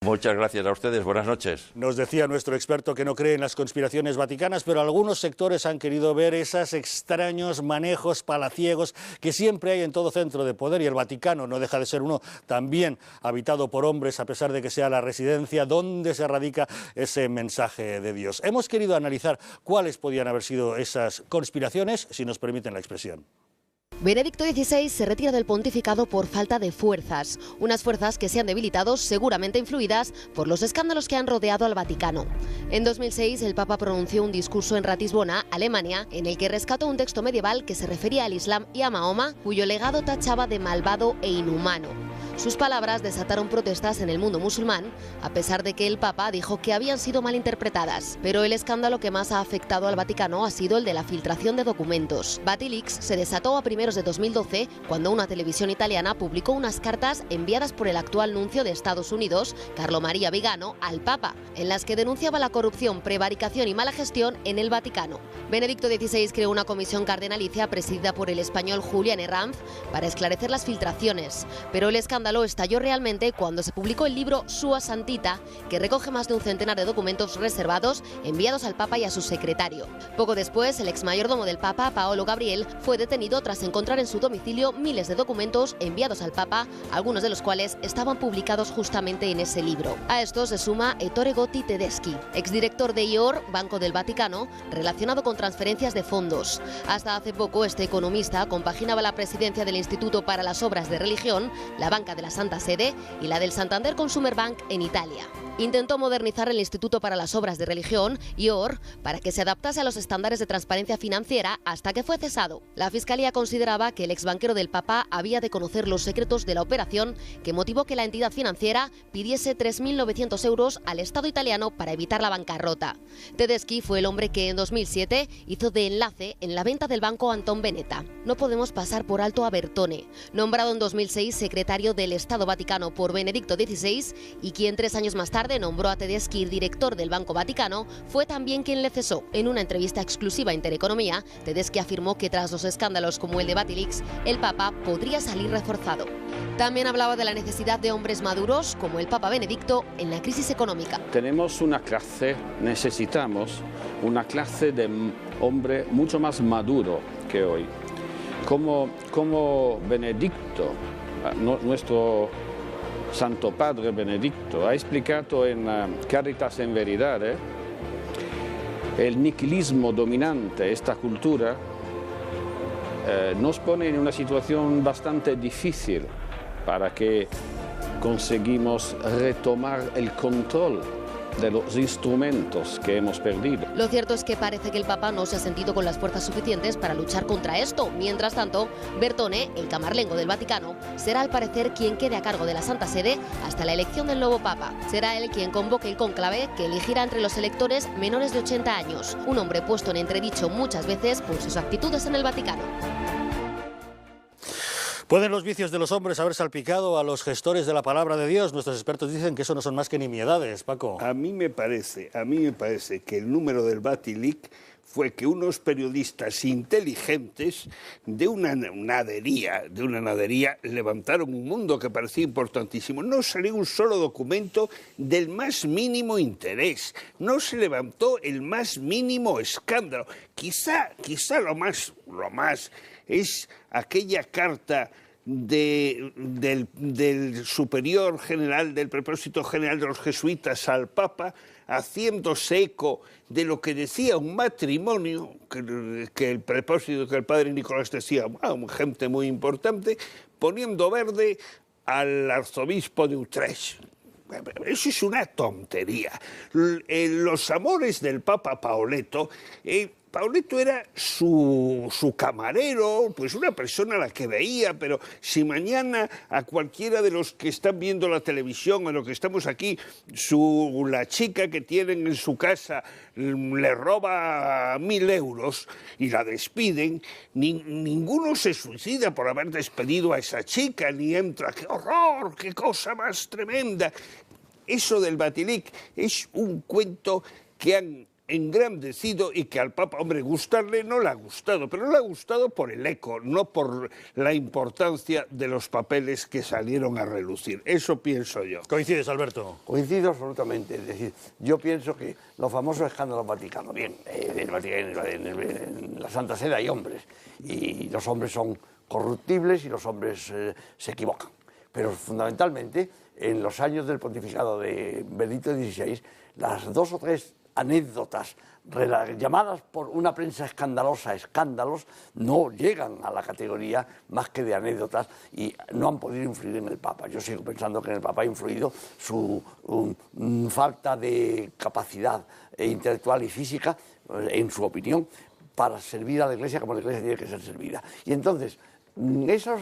Muchas gracias a ustedes, buenas noches. Nos decía nuestro experto que no cree en las conspiraciones vaticanas, pero algunos sectores han querido ver esos extraños manejos palaciegos que siempre hay en todo centro de poder, y el Vaticano no deja de ser uno también habitado por hombres, a pesar de que sea la residencia donde se radica ese mensaje de Dios. Hemos querido analizar cuáles podían haber sido esas conspiraciones, si nos permiten la expresión. Benedicto XVI se retira del pontificado por falta de fuerzas, unas fuerzas que se han debilitado, seguramente influidas por los escándalos que han rodeado al Vaticano. En 2006 el Papa pronunció un discurso en Ratisbona, Alemania, en el que rescató un texto medieval que se refería al Islam y a Mahoma, cuyo legado tachaba de malvado e inhumano. Sus palabras desataron protestas en el mundo musulmán, a pesar de que el Papa dijo que habían sido malinterpretadas. Pero el escándalo que más ha afectado al Vaticano ha sido el de la filtración de documentos. Vatilix se desató a primeros de 2012, cuando una televisión italiana publicó unas cartas enviadas por el actual nuncio de Estados Unidos, Carlo María Vigano, al Papa, en las que denunciaba la corrupción, prevaricación y mala gestión en el Vaticano. Benedicto XVI creó una comisión cardenalicia presidida por el español Julián Herranz para esclarecer las filtraciones, pero el escándalo estalló realmente cuando se publicó el libro Sua Santità, que recoge más de un centenar de documentos reservados enviados al Papa y a su secretario. Poco después, el exmayordomo del Papa, Paolo Gabriel, fue detenido tras encontrar en su domicilio miles de documentos enviados al Papa, algunos de los cuales estaban publicados justamente en ese libro. A esto se suma Ettore Gotti Tedeschi, exdirector de IOR, Banco del Vaticano, relacionado con transferencias de fondos. Hasta hace poco, este economista compaginaba la presidencia del Instituto para las Obras de Religión, la banca de la Santa Sede y la del Santander Consumer Bank en Italia. Intentó modernizar el Instituto para las Obras de Religión, IOR, para que se adaptase a los estándares de transparencia financiera hasta que fue cesado. La Fiscalía consideraba que el exbanquero del Papa había de conocer los secretos de la operación que motivó que la entidad financiera pidiese 3.900 euros al Estado italiano para evitar la bancarrota. Tedeschi fue el hombre que en 2007 hizo de enlace en la venta del banco Anton Veneta. No podemos pasar por alto a Bertone, nombrado en 2006 secretario del Estado Vaticano por Benedicto XVI y quien 3 años más tarde nombró a Tedeschi director del Banco Vaticano, fue también quien le cesó. En una entrevista exclusiva a Intereconomía, Tedeschi afirmó que tras los escándalos como el de Vatilix, el Papa podría salir reforzado. También hablaba de la necesidad de hombres maduros, como el Papa Benedicto, en la crisis económica. Necesitamos una clase de hombre mucho más maduro que hoy. Como Benedicto, nuestro Santo Padre Benedicto ha explicado en Caritas en Veridade, el nihilismo dominante, esta cultura, nos pone en una situación bastante difícil para que conseguimos retomar el control de los instrumentos que hemos perdido. Lo cierto es que parece que el Papa no se ha sentido con las fuerzas suficientes para luchar contra esto. Mientras tanto, Bertone, el camarlengo del Vaticano, será al parecer quien quede a cargo de la Santa Sede hasta la elección del nuevo Papa. Será él quien convoque el cónclave que elegirá entre los electores menores de 80 años, un hombre puesto en entredicho muchas veces por sus actitudes en el Vaticano. ¿Pueden los vicios de los hombres haber salpicado a los gestores de la palabra de Dios? Nuestros expertos dicen que eso no son más que nimiedades, Paco. A mí me parece que el número del Vatilix fue que unos periodistas inteligentes de una nadería levantaron un mundo que parecía importantísimo. No salió un solo documento del más mínimo interés, no se levantó el más mínimo escándalo. Quizá lo más es aquella carta del superior general, del prepósito general de los jesuitas al Papa, haciéndose eco de lo que decía un matrimonio, que el prepósito, que el padre Nicolás decía, gente muy importante, poniendo verde al arzobispo de Utrecht. Eso es una tontería. Los amores del Papa Paoletto... Paoletto era su camarero, pues una persona a la que veía, pero si mañana a cualquiera de los que están viendo la televisión o los que estamos aquí, la chica que tienen en su casa le roba 1.000 euros y la despiden, ninguno se suicida por haber despedido a esa chica, ni entra, ¡qué horror, qué cosa más tremenda! Eso del Vatilix es un cuento que han engrandecido y que al Papa, hombre, gustarle no le ha gustado, pero le ha gustado por el eco, no por la importancia de los papeles que salieron a relucir. Eso pienso yo. ¿Coincides, Alberto? Coincido absolutamente. Es decir, yo pienso que los famosos escándalos vaticanos, bien, en la Santa Sede hay hombres, y los hombres son corruptibles y los hombres se equivocan. Pero fundamentalmente, en los años del pontificado de Benedicto XVI, las 2 o 3 anécdotas llamadas por una prensa escandalosa escándalos no llegan a la categoría más que de anécdotas y no han podido influir en el Papa. Yo sigo pensando que en el Papa ha influido su falta de capacidad intelectual y física, en su opinión, para servir a la Iglesia como la Iglesia tiene que ser servida. Y entonces, esos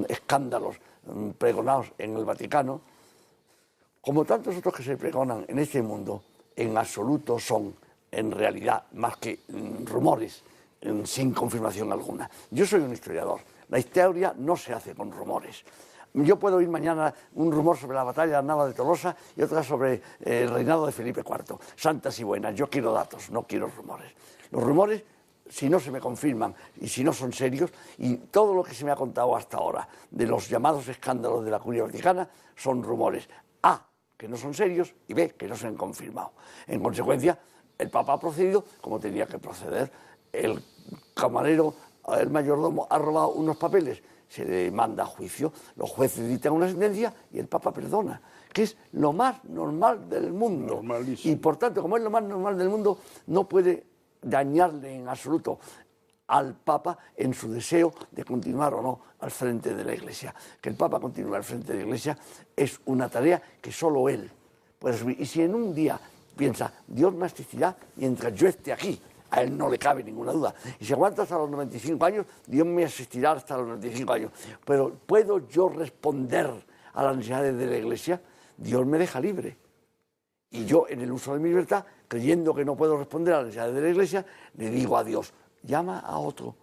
escándalos pregonados en el Vaticano, como tantos otros que se pregonan en este mundo, en absoluto son, en realidad, más que rumores, sin confirmación alguna. Yo soy un historiador. La historia no se hace con rumores. Yo puedo oír mañana un rumor sobre la batalla de Nava de Tolosa y otra sobre el reinado de Felipe IV. Santas y buenas. Yo quiero datos, no quiero rumores. Los rumores, si no se me confirman y si no son serios, y todo lo que se me ha contado hasta ahora de los llamados escándalos de la Curia Vaticana son rumores. A, que no son serios, y B, que no se han confirmado. En consecuencia, el Papa ha procedido como tenía que proceder. El camarero, el mayordomo, ha robado unos papeles, se le manda a juicio, los jueces dictan una sentencia y el Papa perdona, que es lo más normal del mundo. Normalísimo. Y por tanto, como es lo más normal del mundo, no puede dañarle en absoluto al Papa en su deseo de continuar o no al frente de la Iglesia. Que el Papa continúe al frente de la Iglesia es una tarea que solo él puede asumir. Y si en un día piensa, Dios me asistirá mientras yo esté aquí, a él no le cabe ninguna duda. Y si aguanta hasta los 95 años, Dios me asistirá hasta los 95 años. Pero ¿puedo yo responder a las necesidades de la Iglesia? Dios me deja libre. Y yo, en el uso de mi libertad, creyendo que no puedo responder a las necesidades de la Iglesia, le digo a Dios, llama a otro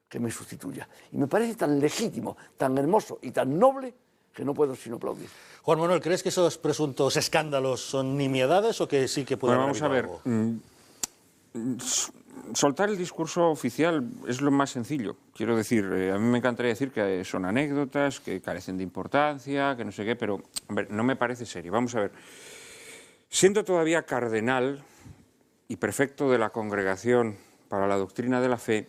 que me sustituya. Y me parece tan legítimo, tan hermoso y tan noble que no puedo sino aplaudir. Juan Manuel, ¿crees que esos presuntos escándalos son nimiedades o que sí que pueden Bueno, vamos a ver. Soltar el discurso oficial es lo más sencillo. Quiero decir, a mí me encantaría decir que son anécdotas, que carecen de importancia, que no sé qué, pero hombre, no me parece serio. Vamos a ver. Siendo todavía cardenal y prefecto de la Congregación para la Doctrina de la Fe,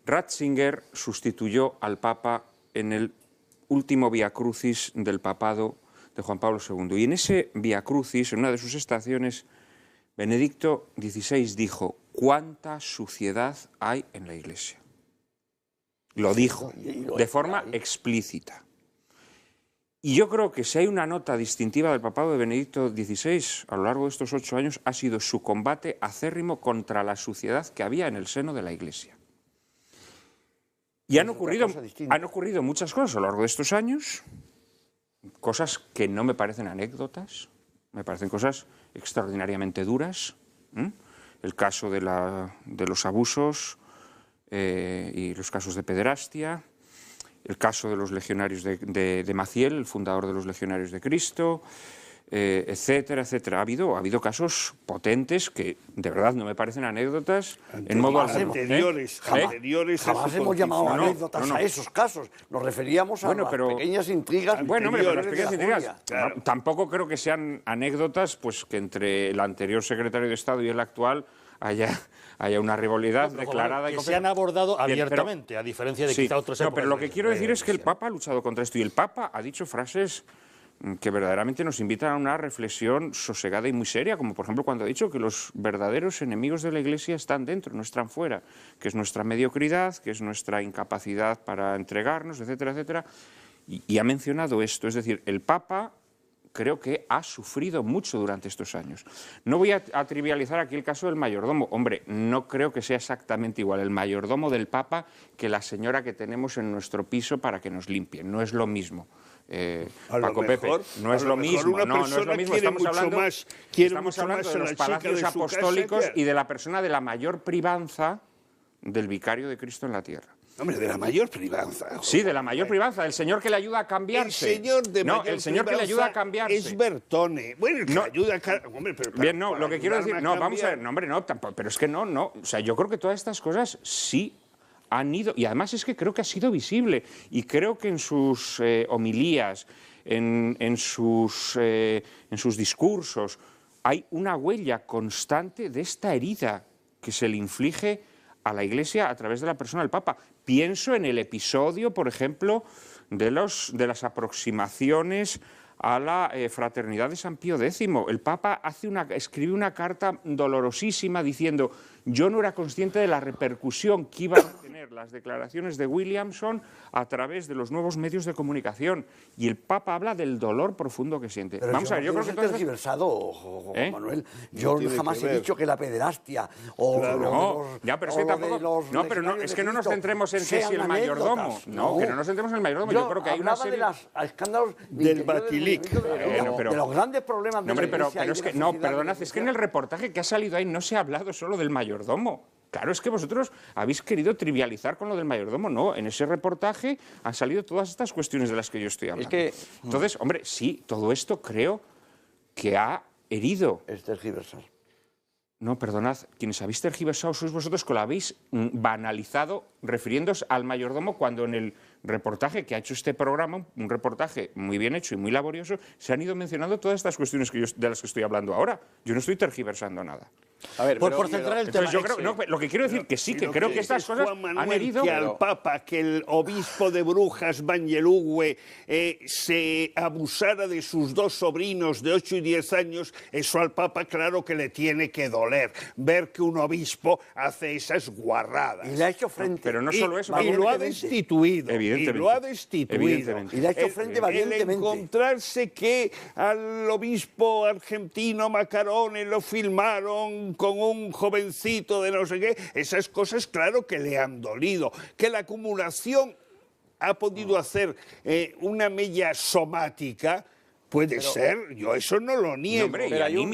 Ratzinger sustituyó al Papa en el último Via Crucis del papado de Juan Pablo II. Y en ese Via Crucis, en una de sus estaciones, Benedicto XVI dijo, ¿cuánta suciedad hay en la Iglesia? Lo dijo de forma explícita. Y yo creo que si hay una nota distintiva del papado de Benedicto XVI a lo largo de estos 8 años, ha sido su combate acérrimo contra la suciedad que había en el seno de la Iglesia. Y han ocurrido muchas cosas a lo largo de estos años, cosas que no me parecen anécdotas, me parecen cosas extraordinariamente duras. El caso de los abusos y los casos de pederastia, el caso de los legionarios de Maciel, el fundador de los Legionarios de Cristo, etcétera, etcétera. Ha habido casos potentes que de verdad no me parecen anécdotas en modo alguno. Anteriores jamás hemos llamado anécdotas a esos casos. Nos referíamos a las pequeñas intrigas. Bueno, hombre, pero las pequeñas intrigas. Claro. Tampoco creo que sean anécdotas, pues que entre el anterior secretario de Estado y el actual haya una rivalidad declarada. Que se han abordado abiertamente, a diferencia de quizá otros. No, pero lo que quiero decir es que el Papa ha luchado contra esto y el Papa ha dicho frases que verdaderamente nos invitan a una reflexión sosegada y muy seria, como por ejemplo cuando ha dicho que los verdaderos enemigos de la Iglesia están dentro, no están fuera, que es nuestra mediocridad, que es nuestra incapacidad para entregarnos, etcétera, etcétera. Y ha mencionado esto, es decir, el Papa creo que ha sufrido mucho durante estos años. No voy a trivializar aquí el caso del mayordomo. Hombre, no creo que sea exactamente igual el mayordomo del Papa que la señora que tenemos en nuestro piso para que nos limpie. No es lo mismo. Paco Pepe, no es lo mismo. No es lo mismo. Estamos hablando de los palacios apostólicos y de la persona de la mayor privanza del vicario de Cristo en la tierra. Hombre, de la mayor privanza. Sí, de la mayor privanza, el señor que le ayuda a cambiarse. El señor de no, mayor el señor que le ayuda a cambiarse. Es Bertone. Bueno, el que No. le ayuda a hombre, pero Bien, no, lo que quiero decir, no, vamos a ver, no, hombre, no, tampoco, pero es que no, o sea, yo creo que todas estas cosas sí han ido, y además es que creo que ha sido visible, y creo que en sus homilías, en sus discursos, hay una huella constante de esta herida que se le inflige a la Iglesia a través de la persona del Papa. Pienso en el episodio, por ejemplo, de las aproximaciones a la fraternidad de San Pío X. El Papa escribe una carta dolorosísima diciendo: yo no era consciente de la repercusión que iban a tener las declaraciones de Williamson a través de los nuevos medios de comunicación. Y el Papa habla del dolor profundo que siente. Pero vamos a ver, yo creo que todo tergiversado, Manuel. Yo jamás he dicho que la pederastia o no, ya, pero es que tampoco. No, pero no, es que no nos centremos en que si el mayordomo. No, que no nos centremos en el mayordomo. Yo creo que hay una serie de los escándalos del Batilic, de los grandes problemas de la Iglesia. Pero es que no, perdonad, es que en el reportaje que ha salido ahí no se ha hablado solo del mayordomo. Claro, es que vosotros habéis querido trivializar con lo del mayordomo. No, en ese reportaje han salido todas estas cuestiones de las que yo estoy hablando. Entonces, hombre, sí, todo esto creo que ha herido. Es tergiversar. No, perdonad, quienes habéis tergiversado sois vosotros, que lo habéis banalizado refiriéndoos al mayordomo, cuando en el reportaje que ha hecho este programa, un reportaje muy bien hecho y muy laborioso, se han ido mencionando todas estas cuestiones de las que estoy hablando ahora. Yo no estoy tergiversando nada. A ver, por centrar el tema. Yo creo, no, lo que quiero decir que sí, que creo que estas cosas han herido. Que al Papa, que el obispo de Brujas, Banyelugue, se abusara de sus dos sobrinos de 8 y 10 años, eso al Papa claro que le tiene que doler, ver que un obispo hace esas guarradas. Y le ha hecho frente. Pero no solo eso. Y lo ha destituido. Evidentemente. Y lo ha destituido. Y le ha hecho frente valientemente. El encontrarse que al obispo argentino Macarone lo filmaron con un jovencito de no sé qué, esas cosas claro que le han dolido. Que la acumulación ha podido hacer una mella somática, puede ser, yo eso no lo niego. No, hombre,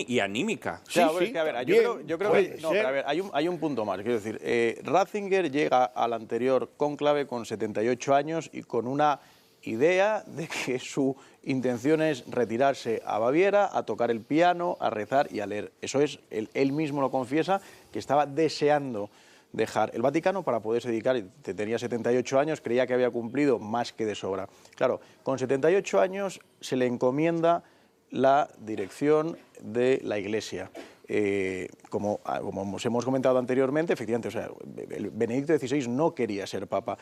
y anímica. Sí, yo creo que no, pero a ver, hay un punto más. Quiero decir, Ratzinger llega al anterior cónclave con 78 años y con una idea de que su intención es retirarse a Baviera, a tocar el piano, a rezar y a leer. Eso es, él mismo lo confiesa, que estaba deseando dejar el Vaticano para poderse dedicar. Tenía 78 años, creía que había cumplido más que de sobra. Claro, con 78 años se le encomienda la dirección de la Iglesia. Como hemos comentado anteriormente, efectivamente, o sea, Benedicto XVI no quería ser papa.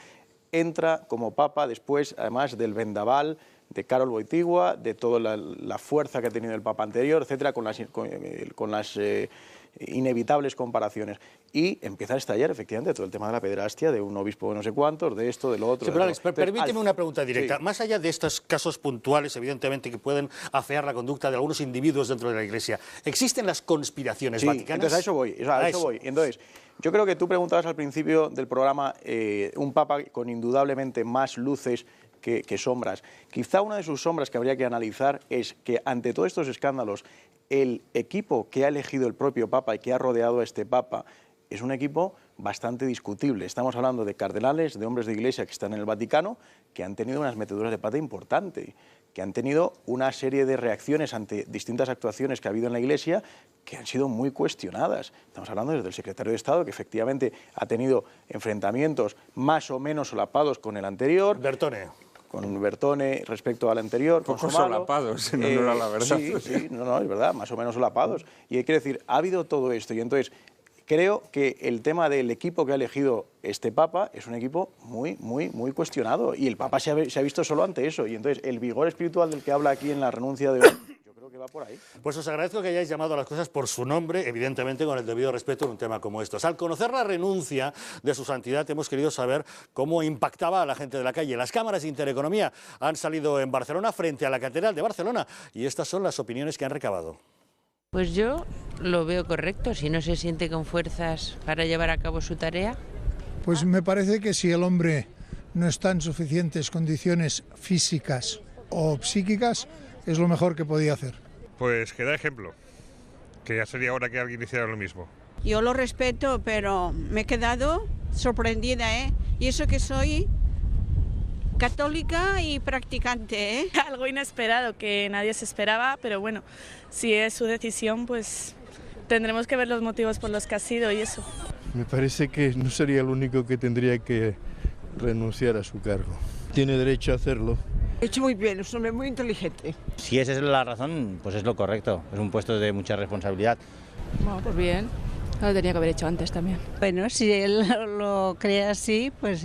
Entra como papa después, además, del vendaval de Karol Wojtyła, de toda la fuerza que ha tenido el papa anterior, etcétera, con las inevitables comparaciones. Y empieza a estallar, efectivamente, todo el tema de la pederastia, de un obispo de no sé cuántos, de esto, de lo otro. Sí, pero Alex, permíteme una pregunta directa. Sí. Más allá de estos casos puntuales, evidentemente, que pueden afear la conducta de algunos individuos dentro de la Iglesia, ¿existen las conspiraciones vaticanas? Entonces a eso voy. Entonces, yo creo que tú preguntabas al principio del programa un papa con indudablemente más luces que sombras. Quizá una de sus sombras que habría que analizar es que ante todos estos escándalos, el equipo que ha elegido el propio papa y que ha rodeado a este papa es un equipo bastante discutible. Estamos hablando de cardenales, de hombres de Iglesia que están en el Vaticano, que han tenido unas meteduras de pata importantes, que han tenido una serie de reacciones ante distintas actuaciones que ha habido en la Iglesia que han sido muy cuestionadas. Estamos hablando desde el secretario de Estado, que efectivamente ha tenido enfrentamientos más o menos solapados con el anterior. Con Bertone respecto al anterior. Poco solapados, no era la verdad. Sí, es verdad, más o menos solapados. Y hay que decir, ha habido todo esto y entonces creo que el tema del equipo que ha elegido este Papa es un equipo muy, muy, muy cuestionado y el Papa se ha visto solo ante eso y entonces el vigor espiritual del que habla aquí en la renuncia de hoy, yo creo que va por ahí. Pues os agradezco que hayáis llamado a las cosas por su nombre, evidentemente con el debido respeto en un tema como estos. Al conocer la renuncia de su santidad hemos querido saber cómo impactaba a la gente de la calle. Las cámaras de Intereconomía han salido en Barcelona frente a la Catedral de Barcelona y estas son las opiniones que han recabado. Pues yo lo veo correcto, si no se siente con fuerzas para llevar a cabo su tarea. Pues me parece que si el hombre no está en suficientes condiciones físicas o psíquicas, es lo mejor que podía hacer. Pues que da ejemplo, que ya sería hora que alguien hiciera lo mismo. Yo lo respeto, pero me he quedado sorprendida, Y eso que soy católica y practicante, ¿eh? Algo inesperado que nadie se esperaba, pero bueno, si es su decisión, pues tendremos que ver los motivos por los que ha sido y eso. Me parece que no sería el único que tendría que renunciar a su cargo. Tiene derecho a hacerlo. He hecho muy bien, es un hombre muy inteligente. Si esa es la razón, pues es lo correcto. Es un puesto de mucha responsabilidad. Bueno, pues bien. Lo tenía que haber hecho antes también. Bueno, si él lo cree así, pues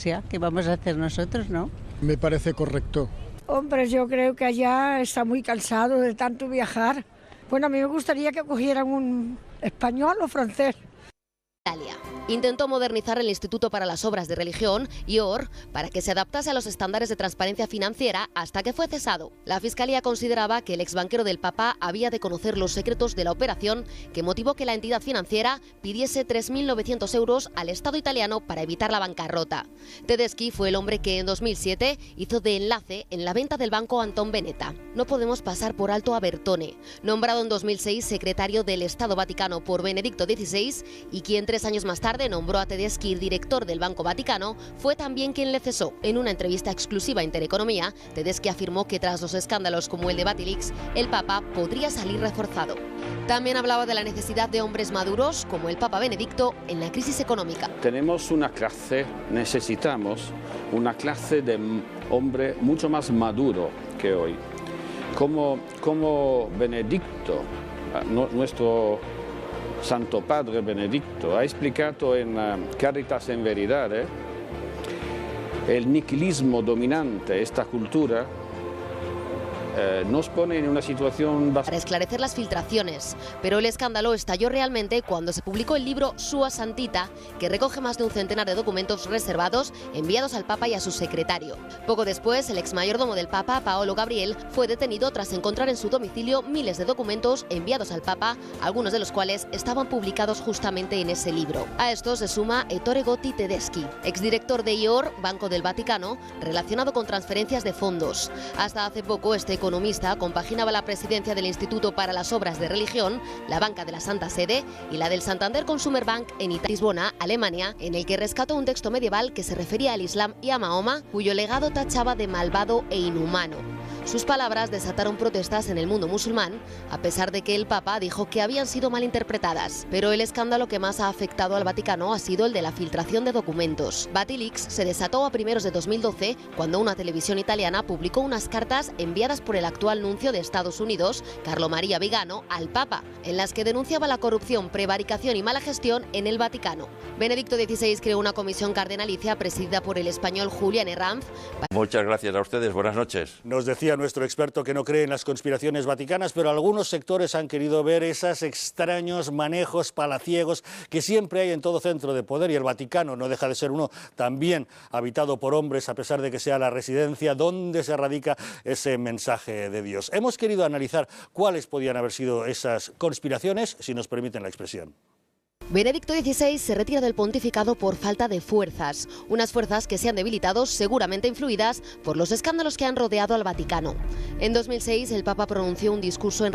ya, ¿qué vamos a hacer nosotros, no? Me parece correcto. Hombre, yo creo que allá está muy cansado de tanto viajar. Bueno, a mí me gustaría que cogieran un español o francés. Italia. Intentó modernizar el Instituto para las Obras de Religión, IOR, para que se adaptase a los estándares de transparencia financiera hasta que fue cesado. La Fiscalía consideraba que el exbanquero del Papa había de conocer los secretos de la operación que motivó que la entidad financiera pidiese 3.900 euros al Estado italiano para evitar la bancarrota. Tedeschi fue el hombre que en 2007 hizo de enlace en la venta del banco Anton Veneta. No podemos pasar por alto a Bertone, nombrado en 2006 secretario del Estado Vaticano por Benedicto XVI y quien 3 años más tarde nombró a Tedeschi director del Banco Vaticano, fue también quien le cesó. En una entrevista exclusiva a Intereconomía, Tedeschi afirmó que tras los escándalos como el de Batilix, el Papa podría salir reforzado. También hablaba de la necesidad de hombres maduros, como el Papa Benedicto, en la crisis económica. Necesitamos una clase de hombre mucho más maduro que hoy. Como Benedicto, nuestro Santo Padre Benedicto ha explicado en Caritas en Veridad, el nihilismo dominante, esta cultura, nos pone en una situación para esclarecer las filtraciones, pero el escándalo estalló realmente cuando se publicó el libro Sua Santità, que recoge más de un centenar de documentos reservados enviados al Papa y a su secretario. Poco después, el exmayordomo del Papa, Paolo Gabriel, fue detenido tras encontrar en su domicilio miles de documentos enviados al Papa, algunos de los cuales estaban publicados justamente en ese libro. A estos se suma Ettore Gotti Tedeschi, exdirector de IOR, Banco del Vaticano, relacionado con transferencias de fondos. Hasta hace poco, este economista compaginaba la presidencia del Instituto para las Obras de Religión, la banca de la Santa Sede y la del Santander Consumer Bank en Lisbona, Alemania, en el que rescató un texto medieval que se refería al Islam y a Mahoma, cuyo legado tachaba de malvado e inhumano. Sus palabras desataron protestas en el mundo musulmán, a pesar de que el Papa dijo que habían sido malinterpretadas. Pero el escándalo que más ha afectado al Vaticano ha sido el de la filtración de documentos. Batilix se desató a primeros de 2012, cuando una televisión italiana publicó unas cartas enviadas por el actual nuncio de Estados Unidos, Carlo María Vigano, al Papa, en las que denunciaba la corrupción, prevaricación y mala gestión en el Vaticano. Benedicto XVI creó una comisión cardenalicia presidida por el español Julián Herranz. Muchas gracias a ustedes. Buenas noches. Nos decía nuestro experto que no cree en las conspiraciones vaticanas, pero algunos sectores han querido ver esos extraños manejos palaciegos que siempre hay en todo centro de poder, y el Vaticano no deja de ser uno también habitado por hombres, a pesar de que sea la residencia donde se radica ese mensaje de Dios. Hemos querido analizar cuáles podían haber sido esas conspiraciones, si nos permiten la expresión. Benedicto XVI se retira del pontificado por falta de fuerzas, unas fuerzas que se han debilitado, seguramente influidas por los escándalos que han rodeado al Vaticano. En 2006, el Papa pronunció un discurso en